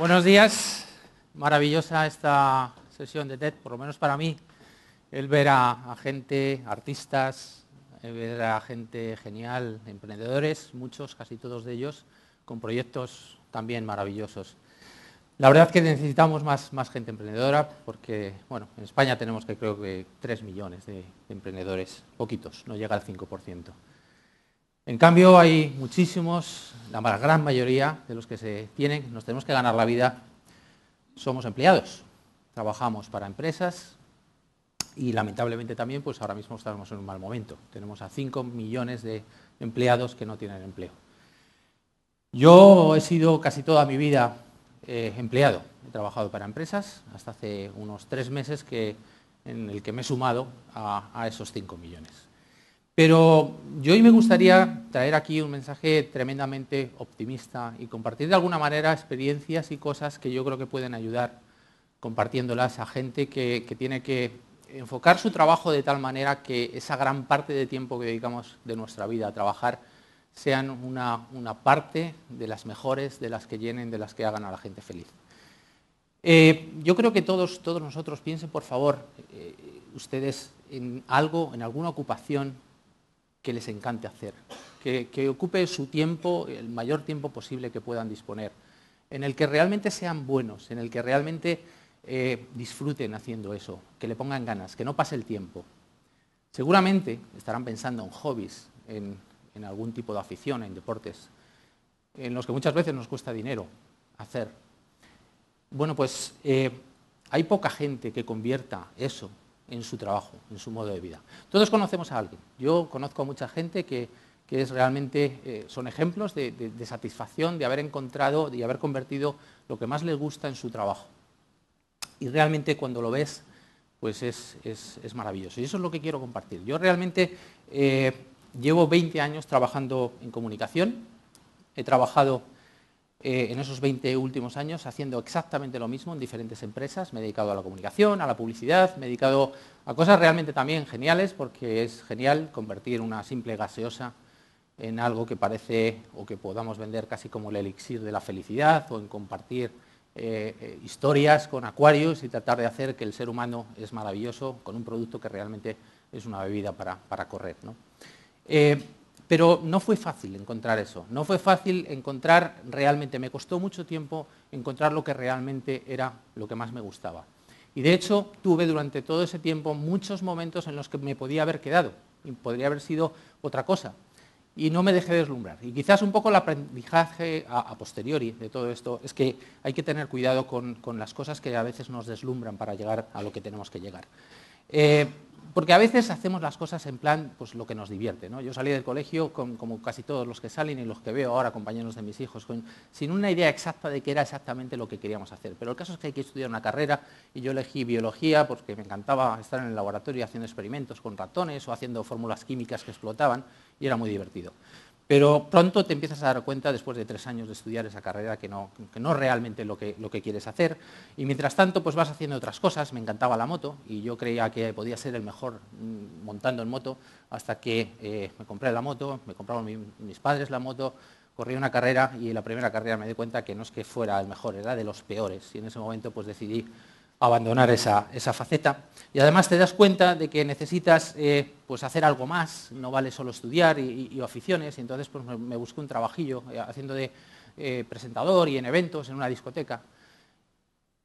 Buenos días, maravillosa esta sesión de TED, por lo menos para mí, el ver a gente, artistas, el ver a gente genial, emprendedores, muchos, casi todos de ellos, con proyectos también maravillosos. La verdad es que necesitamos más gente emprendedora porque, bueno, en España tenemos creo que 3 millones de emprendedores, poquitos, no llega al 5%. En cambio, hay muchísimos, la gran mayoría de los que nos tenemos que ganar la vida, somos empleados. Trabajamos para empresas y lamentablemente también, pues ahora mismo estamos en un mal momento. Tenemos a 5 millones de empleados que no tienen empleo. Yo he sido casi toda mi vida empleado. He trabajado para empresas hasta hace unos 3 meses en el que me he sumado a esos 5 millones. Pero yo hoy me gustaría traer aquí un mensaje tremendamente optimista y compartir de alguna manera experiencias y cosas que yo creo que pueden ayudar compartiéndolas a gente que tiene que enfocar su trabajo de tal manera que esa gran parte de tiempo que dedicamos de nuestra vida a trabajar sean una parte de las mejores, de las que llenen, de las que hagan a la gente feliz. Yo creo que todos nosotros piensen, por favor, ustedes en algo, en alguna ocupación que les encante hacer, que ocupe su tiempo, el mayor tiempo posible que puedan disponer, en el que realmente sean buenos, en el que realmente disfruten haciendo eso, que le pongan ganas, que no pase el tiempo. Seguramente estarán pensando en hobbies, en algún tipo de afición, en deportes, en los que muchas veces nos cuesta dinero hacer. Bueno, pues hay poca gente que convierta eso en su trabajo, en su modo de vida. Todos conocemos a alguien. Yo conozco a mucha gente que es realmente, son ejemplos de satisfacción, de haber encontrado y haber convertido lo que más les gusta en su trabajo. Y realmente cuando lo ves, pues es maravilloso. Y eso es lo que quiero compartir. Yo realmente llevo 20 años trabajando en comunicación. He trabajado en esos 20 últimos años haciendo exactamente lo mismo en diferentes empresas. Me he dedicado a la comunicación, a la publicidad, me he dedicado a cosas realmente también geniales, porque es genial convertir una simple gaseosa en algo que parece o que podamos vender casi como el elixir de la felicidad, o en compartir historias con Aquarius y tratar de hacer que el ser humano es maravilloso con un producto que realmente es una bebida para correr, ¿no? Pero no fue fácil encontrar eso, no fue fácil encontrar realmente, me costó mucho tiempo encontrar lo que realmente era lo que más me gustaba. Y de hecho tuve durante todo ese tiempo muchos momentos en los que me podía haber quedado y podría haber sido otra cosa. Y no me dejé deslumbrar. Y quizás un poco el aprendizaje a posteriori de todo esto es que hay que tener cuidado con las cosas que a veces nos deslumbran para llegar a lo que tenemos que llegar. Porque a veces hacemos las cosas en plan, pues lo que nos divierte, ¿no? Yo salí del colegio, como casi todos los que salen y los que veo ahora, compañeros de mis hijos, sin una idea exacta de qué era exactamente lo que queríamos hacer. Pero el caso es que hay que estudiar una carrera y yo elegí biología porque me encantaba estar en el laboratorio haciendo experimentos con ratones o haciendo fórmulas químicas que explotaban y era muy divertido. Pero pronto te empiezas a dar cuenta, después de 3 años de estudiar esa carrera, que no es realmente lo que quieres hacer. Y mientras tanto, pues vas haciendo otras cosas. Me encantaba la moto y yo creía que podía ser el mejor montando en moto, hasta que me compré la moto, me compraron mis padres la moto, corrí una carrera y en la primera carrera me di cuenta que no es que fuera el mejor, era de los peores. Y en ese momento pues decidí abandonar esa faceta. Y además te das cuenta de que necesitas pues hacer algo más, no vale solo estudiar y aficiones, y entonces pues me busqué un trabajillo haciendo de presentador y en eventos en una discoteca.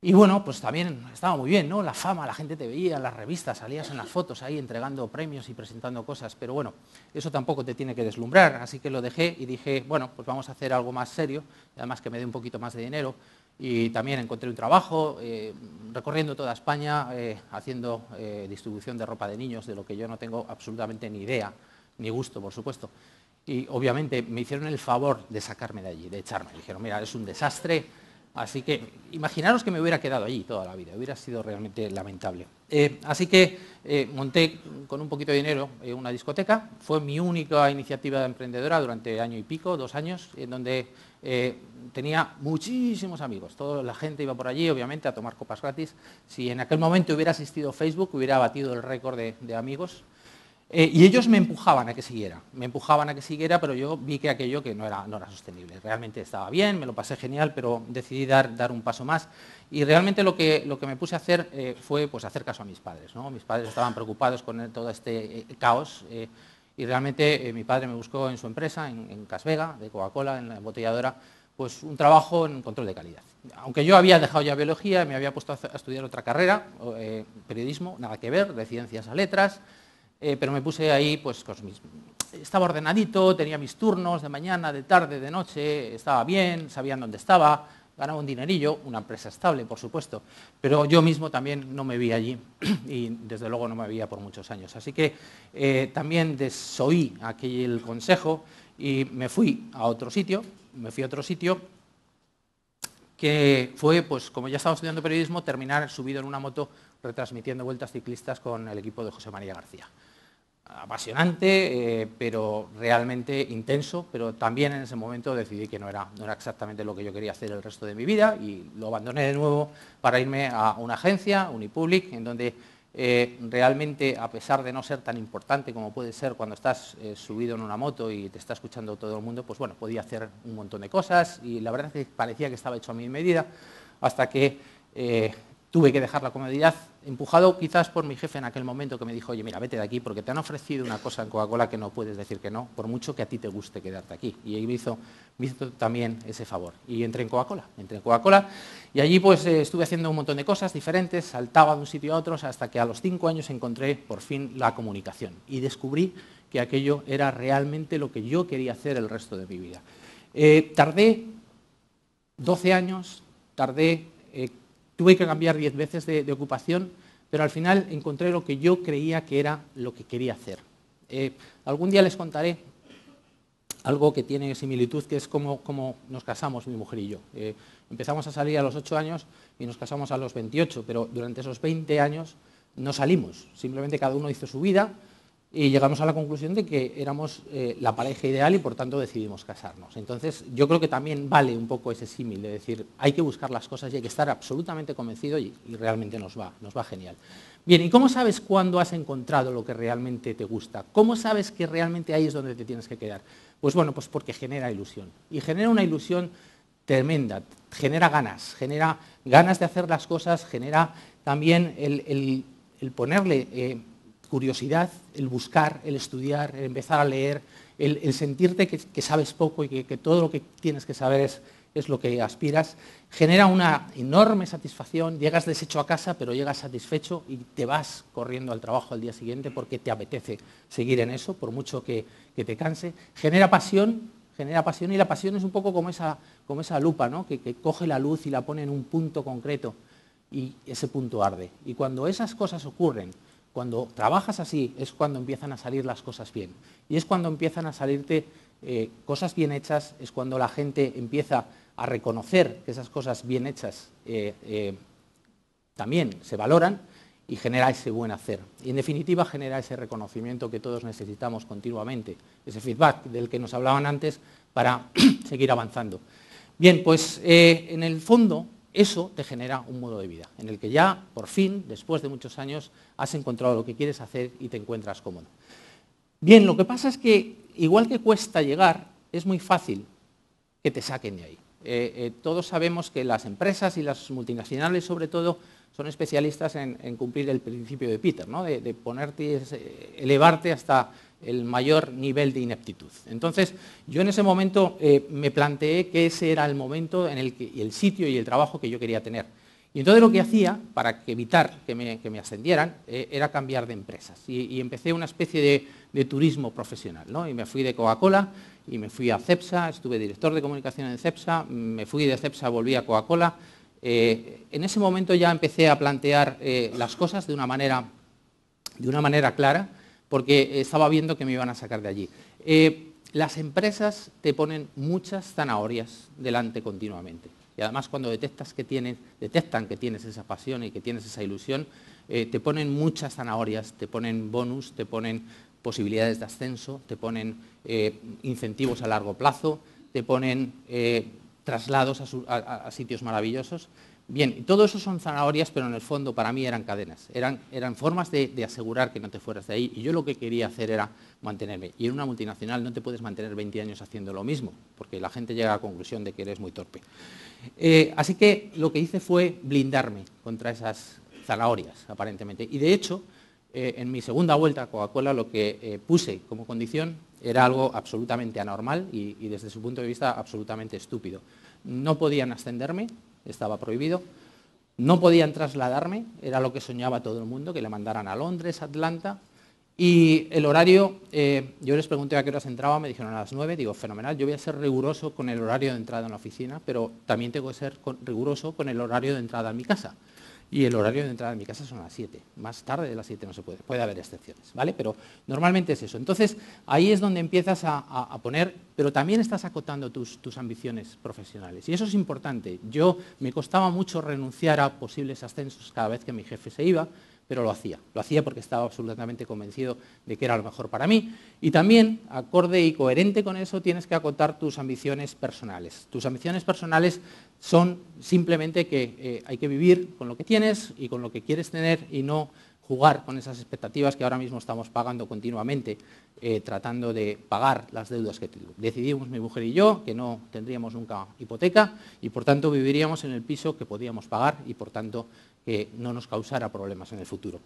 Y bueno, pues también estaba muy bien, ¿no? La fama, la gente te veía en las revistas, salías en las fotos ahí entregando premios y presentando cosas, pero bueno, eso tampoco te tiene que deslumbrar, así que lo dejé y dije, bueno, pues vamos a hacer algo más serio, además que me dé un poquito más de dinero. Y también encontré un trabajo recorriendo toda España, haciendo distribución de ropa de niños, de lo que yo no tengo absolutamente ni idea, ni gusto, por supuesto. Y obviamente me hicieron el favor de sacarme de allí, de echarme. Dijeron, mira, es un desastre, así que imaginaros que me hubiera quedado allí toda la vida, hubiera sido realmente lamentable. Así que monté con un poquito de dinero una discoteca. Fue mi única iniciativa emprendedora durante año y pico, 2 años, en donde tenía muchísimos amigos. Toda la gente iba por allí, obviamente, a tomar copas gratis. Si en aquel momento hubiera existido Facebook, hubiera batido el récord de amigos. Y ellos me empujaban a que siguiera, pero yo vi que aquello que no era sostenible. Realmente estaba bien, me lo pasé genial, pero decidí dar un paso más. Y realmente lo que me puse a hacer fue pues, hacer caso a mis padres, ¿no? Mis padres estaban preocupados con todo este caos y realmente mi padre me buscó en su empresa, en Casvega, de Coca-Cola, en la embotelladora, pues un trabajo en control de calidad. Aunque yo había dejado ya biología, me había puesto a estudiar otra carrera, periodismo, nada que ver, de ciencias a letras, pero me puse ahí, pues estaba ordenadito, tenía mis turnos de mañana, de tarde, de noche, estaba bien, sabían dónde estaba, ganaba un dinerillo, una empresa estable, por supuesto, pero yo mismo también no me vi allí y desde luego no me veía por muchos años. Así que también desoí aquel consejo y me fui a otro sitio, que fue, pues como ya estaba estudiando periodismo, terminar subido en una moto retransmitiendo vueltas ciclistas con el equipo de José María García. Apasionante, pero realmente intenso, pero también en ese momento decidí que no era exactamente lo que yo quería hacer el resto de mi vida y lo abandoné de nuevo para irme a una agencia, Unipublic, en donde realmente, a pesar de no ser tan importante como puede ser cuando estás subido en una moto y te está escuchando todo el mundo, pues bueno, podía hacer un montón de cosas y la verdad es que parecía que estaba hecho a mi medida hasta que tuve que dejar la comodidad, empujado quizás por mi jefe en aquel momento que me dijo, oye, mira, vete de aquí porque te han ofrecido una cosa en Coca-Cola que no puedes decir que no, por mucho que a ti te guste quedarte aquí. Y ahí me hizo también ese favor. Y entré en Coca-Cola y allí pues estuve haciendo un montón de cosas diferentes, saltaba de un sitio a otro hasta que a los 5 años encontré por fin la comunicación y descubrí que aquello era realmente lo que yo quería hacer el resto de mi vida. Tardé 12 años, tuve que cambiar 10 veces de ocupación, pero al final encontré lo que yo creía que era lo que quería hacer. Algún día les contaré algo que tiene similitud, que es como nos casamos mi mujer y yo. Empezamos a salir a los 8 años y nos casamos a los 28, pero durante esos 20 años no salimos. Simplemente cada uno hizo su vida y llegamos a la conclusión de que éramos la pareja ideal y por tanto decidimos casarnos. Entonces yo creo que también vale un poco ese símil de decir hay que buscar las cosas y hay que estar absolutamente convencido y realmente nos va genial. Bien, ¿y cómo sabes cuándo has encontrado lo que realmente te gusta? ¿Cómo sabes que realmente ahí es donde te tienes que quedar? Pues bueno, pues porque genera ilusión. Y genera una ilusión tremenda, genera ganas de hacer las cosas, genera también el ponerle curiosidad, el buscar, el estudiar, el empezar a leer, el sentirte que sabes poco y que todo lo que tienes que saber es lo que aspiras, genera una enorme satisfacción, llegas deshecho a casa, pero llegas satisfecho y te vas corriendo al trabajo al día siguiente porque te apetece seguir en eso, por mucho que te canse, genera pasión y la pasión es un poco como esa lupa, ¿no? que coge la luz y la pone en un punto concreto y ese punto arde. Y cuando esas cosas ocurren, cuando trabajas así, es cuando empiezan a salir las cosas bien. Y es cuando empiezan a salirte cosas bien hechas, es cuando la gente empieza a reconocer que esas cosas bien hechas también se valoran y genera ese buen hacer. Y en definitiva genera ese reconocimiento que todos necesitamos continuamente, ese feedback del que nos hablaban antes para seguir avanzando. Bien, pues en el fondo eso te genera un modo de vida, en el que ya, por fin, después de muchos años, has encontrado lo que quieres hacer y te encuentras cómodo. Bien, lo que pasa es que, igual que cuesta llegar, es muy fácil que te saquen de ahí. Todos sabemos que las empresas y las multinacionales, sobre todo, son especialistas en cumplir el principio de Peter, ¿no? de elevarte hasta el mayor nivel de ineptitud. Entonces, yo en ese momento me planteé que ese era el momento en el que, y el sitio y el trabajo que yo quería tener. Y entonces lo que hacía, para evitar que me ascendieran, era cambiar de empresas. Y empecé una especie de turismo profesional, ¿no? Y me fui de Coca-Cola y me fui a Cepsa, estuve director de comunicación en Cepsa, me fui de Cepsa, volví a Coca-Cola. En ese momento ya empecé a plantear las cosas de una manera clara, porque estaba viendo que me iban a sacar de allí. Las empresas te ponen muchas zanahorias delante continuamente. Y además cuando detectan que tienes esa pasión y que tienes esa ilusión, te ponen muchas zanahorias, te ponen bonus, te ponen posibilidades de ascenso, te ponen incentivos a largo plazo, te ponen traslados a sitios maravillosos, Bien, todo eso son zanahorias, pero en el fondo para mí eran cadenas, eran formas de asegurar que no te fueras de ahí, y yo lo que quería hacer era mantenerme. Y en una multinacional no te puedes mantener 20 años haciendo lo mismo, porque la gente llega a la conclusión de que eres muy torpe. Así que lo que hice fue blindarme contra esas zanahorias, aparentemente. Y de hecho, en mi segunda vuelta a Coca-Cola lo que puse como condición era algo absolutamente anormal y desde su punto de vista absolutamente estúpido. No podían ascenderme, estaba prohibido. No podían trasladarme, era lo que soñaba todo el mundo, que le mandaran a Londres, a Atlanta. Y el horario, yo les pregunté a qué horas entraba, me dijeron a las 9, digo, fenomenal, yo voy a ser riguroso con el horario de entrada en la oficina, pero también tengo que ser riguroso con el horario de entrada en mi casa. Y el horario de entrada en mi casa son las 7. Más tarde de las 7 no se puede haber excepciones, ¿vale? Pero normalmente es eso. Entonces, ahí es donde empiezas a poner, pero también estás acotando tus ambiciones profesionales. Y eso es importante. Yo me costaba mucho renunciar a posibles ascensos cada vez que mi jefe se iba, pero lo hacía. Lo hacía porque estaba absolutamente convencido de que era lo mejor para mí. Y también, acorde y coherente con eso, tienes que acotar tus ambiciones personales. Tus ambiciones personales son simplemente que hay que vivir con lo que tienes y con lo que quieres tener y no jugar con esas expectativas que ahora mismo estamos pagando continuamente, tratando de pagar las deudas que decidimos mi mujer y yo, que no tendríamos nunca hipoteca y por tanto viviríamos en el piso que podíamos pagar y por tanto que no nos causara problemas en el futuro.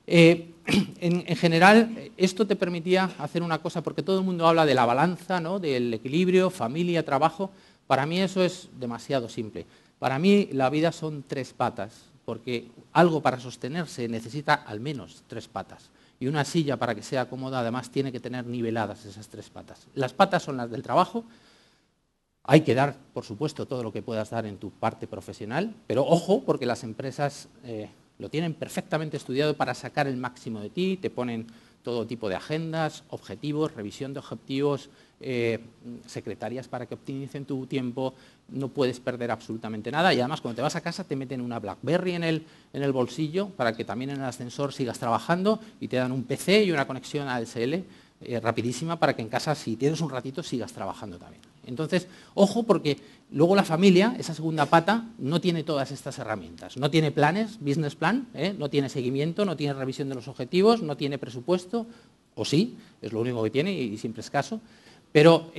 En general, esto te permitía hacer una cosa, porque todo el mundo habla de la balanza, ¿no?, del equilibrio, familia, trabajo. Para mí eso es demasiado simple. Para mí la vida son 3 patas, porque algo para sostenerse necesita al menos 3 patas. Y una silla, para que sea cómoda, además tiene que tener niveladas esas 3 patas. Las patas son las del trabajo. Hay que dar, por supuesto, todo lo que puedas dar en tu parte profesional, pero ojo, porque las empresas lo tienen perfectamente estudiado para sacar el máximo de ti, te ponen todo tipo de agendas, objetivos, revisión de objetivos, secretarias para que optimicen tu tiempo, no puedes perder absolutamente nada y además cuando te vas a casa te meten una BlackBerry en el bolsillo para que también en el ascensor sigas trabajando y te dan un PC y una conexión ADSL rapidísima para que en casa, si tienes un ratito, sigas trabajando también. Entonces, ojo, porque luego la familia, esa segunda pata, no tiene todas estas herramientas. No tiene planes, business plan, no tiene seguimiento, no tiene revisión de los objetivos, no tiene presupuesto, o sí, es lo único que tiene y siempre es escaso. Pero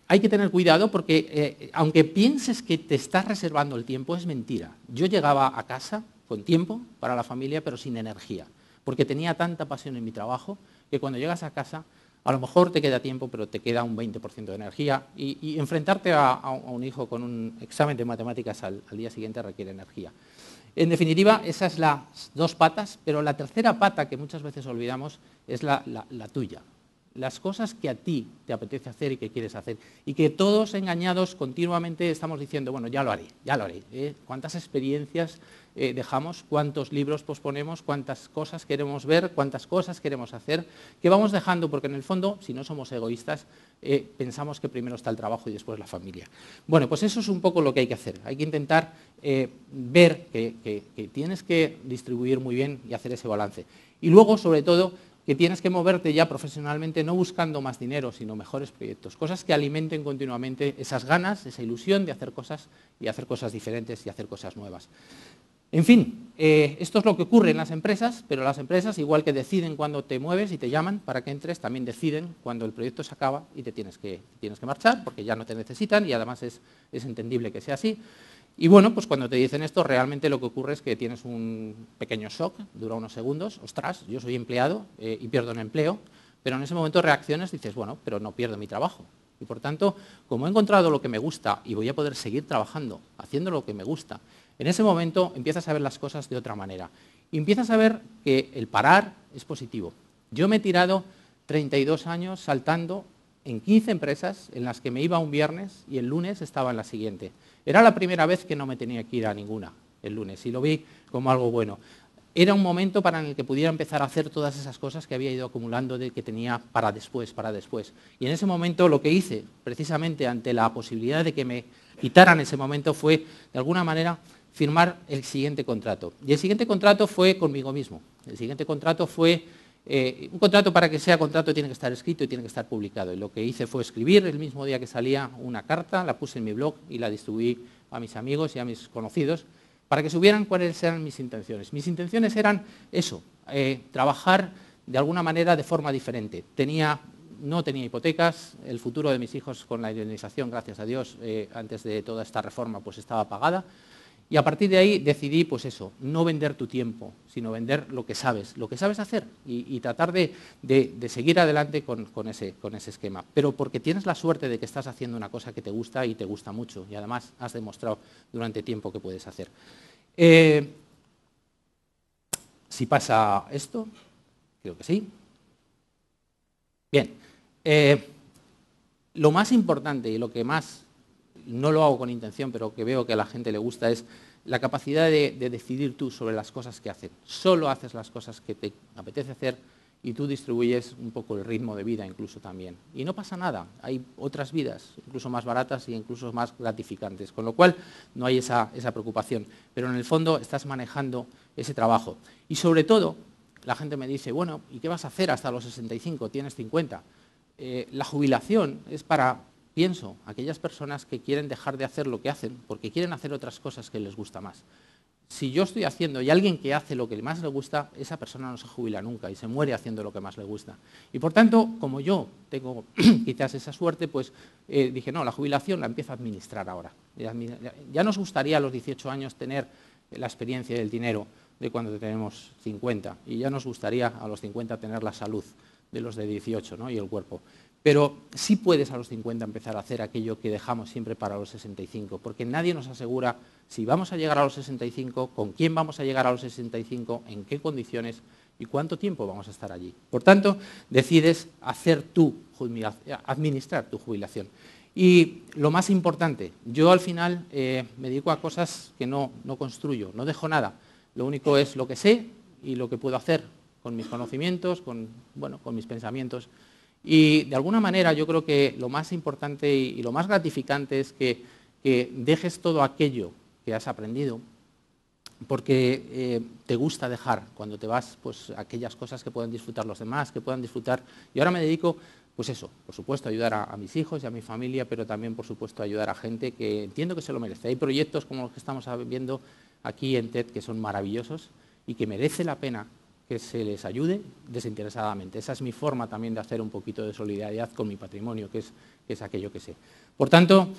hay que tener cuidado porque aunque pienses que te estás reservando el tiempo, es mentira. Yo llegaba a casa con tiempo para la familia, pero sin energía, porque tenía tanta pasión en mi trabajo que cuando llegas a casa a lo mejor te queda tiempo, pero te queda un 20% de energía y enfrentarte a un hijo con un examen de matemáticas al día siguiente requiere energía. En definitiva, esas son las 2 patas, pero la tercera pata que muchas veces olvidamos es la tuya. Las cosas que a ti te apetece hacer y que quieres hacer. Y que todos engañados continuamente estamos diciendo, bueno, ya lo haré, ya lo haré. ¿Cuántas experiencias dejamos? ¿Cuántos libros posponemos? ¿Cuántas cosas queremos ver? ¿Cuántas cosas queremos hacer? Que vamos dejando porque en el fondo, si no somos egoístas, pensamos que primero está el trabajo y después la familia. Bueno, pues eso es un poco lo que hay que hacer. Hay que intentar ver que tienes que distribuir muy bien y hacer ese balance. Y luego, sobre todo, que tienes que moverte ya profesionalmente no buscando más dinero, sino mejores proyectos, cosas que alimenten continuamente esas ganas, esa ilusión de hacer cosas y hacer cosas diferentes y hacer cosas nuevas. En fin, esto es lo que ocurre en las empresas, pero las empresas, igual que deciden cuando te mueves y te llaman para que entres, también deciden cuando el proyecto se acaba y te tienes que marchar porque ya no te necesitan y además es entendible que sea así. Y bueno, pues cuando te dicen esto, realmente lo que ocurre es que tienes un pequeño shock, dura unos segundos, ostras, yo soy empleado y pierdo un empleo, pero en ese momento reaccionas y dices, bueno, pero no pierdo mi trabajo. Y por tanto, como he encontrado lo que me gusta y voy a poder seguir trabajando, haciendo lo que me gusta, en ese momento empiezas a ver las cosas de otra manera. Y empiezas a ver que el parar es positivo. Yo me he tirado 32 años saltando en 15 empresas en las que me iba un viernes y el lunes estaba en la siguiente. Era la primera vez que no me tenía que ir a ninguna el lunes y lo vi como algo bueno. Era un momento para el que pudiera empezar a hacer todas esas cosas que había ido acumulando que tenía para después. Y en ese momento lo que hice, precisamente ante la posibilidad de que me quitaran ese momento, fue, de alguna manera, firmar el siguiente contrato. Y el siguiente contrato fue conmigo mismo. El siguiente contrato fue Un contrato, para que sea contrato, tiene que estar escrito y tiene que estar publicado. Y lo que hice fue escribir el mismo día que salía una carta, la puse en mi blog y la distribuí a mis amigos y a mis conocidos para que supieran cuáles eran mis intenciones. Mis intenciones eran eso, trabajar de alguna manera de forma diferente. No tenía hipotecas, el futuro de mis hijos con la indemnización, gracias a Dios, antes de toda esta reforma, pues estaba pagada. Y a partir de ahí decidí, pues eso, no vender tu tiempo, sino vender lo que sabes hacer y tratar de seguir adelante con ese esquema. Pero porque tienes la suerte de que estás haciendo una cosa que te gusta y te gusta mucho, y además has demostrado durante tiempo que puedes hacer. Si pasa esto, creo que sí. Bien, lo más importante y lo que más, no lo hago con intención, pero que veo que a la gente le gusta, es la capacidad de decidir tú sobre las cosas que hacen. Solo haces las cosas que te apetece hacer y tú distribuyes un poco el ritmo de vida incluso también. Y no pasa nada, hay otras vidas, incluso más baratas e incluso más gratificantes, con lo cual no hay esa preocupación. Pero en el fondo estás manejando ese trabajo. Y sobre todo, la gente me dice, bueno, ¿y qué vas a hacer hasta los 65? Tienes 50. La jubilación es para, pienso, aquellas personas que quieren dejar de hacer lo que hacen porque quieren hacer otras cosas que les gusta más. Si yo estoy haciendo y alguien que hace lo que más le gusta, esa persona no se jubila nunca y se muere haciendo lo que más le gusta. Y por tanto, como yo tengo quizás esa suerte, pues dije, no, la jubilación la empiezo a administrar ahora. Ya nos gustaría a los 18 años tener la experiencia del dinero de cuando tenemos 50 y ya nos gustaría a los 50 tener la salud de los de 18, ¿no? Y el cuerpo. Pero sí puedes a los 50 empezar a hacer aquello que dejamos siempre para los 65, porque nadie nos asegura si vamos a llegar a los 65, con quién vamos a llegar a los 65, en qué condiciones y cuánto tiempo vamos a estar allí. Por tanto, decides administrar tu jubilación. Y lo más importante, yo al final me dedico a cosas que no construyo, no dejo nada. Lo único es lo que sé y lo que puedo hacer con mis conocimientos, con mis pensamientos. Y de alguna manera yo creo que lo más importante y lo más gratificante es que dejes todo aquello que has aprendido porque te gusta dejar cuando te vas pues aquellas cosas que pueden disfrutar los demás, que puedan disfrutar. Y ahora me dedico, pues eso, por supuesto, a ayudar a mis hijos y a mi familia, pero también, por supuesto, a ayudar a gente que entiendo que se lo merece. Hay proyectos como los que estamos viendo aquí en TED que son maravillosos y que merece la pena que se les ayude desinteresadamente. Esa es mi forma también de hacer un poquito de solidaridad con mi patrimonio, que es aquello que sé. Por tanto,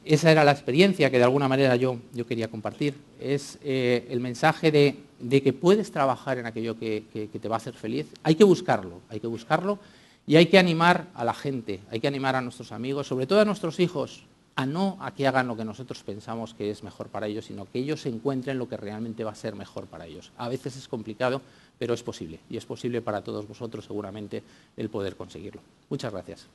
esa era la experiencia que de alguna manera yo quería compartir. Es el mensaje de que puedes trabajar en aquello que te va a hacer feliz. Hay que buscarlo y hay que animar a la gente, hay que animar a nuestros amigos, sobre todo a nuestros hijos, a que hagan lo que nosotros pensamos que es mejor para ellos, sino que ellos encuentren lo que realmente va a ser mejor para ellos. A veces es complicado, pero es posible, y es posible para todos vosotros seguramente el poder conseguirlo. Muchas gracias.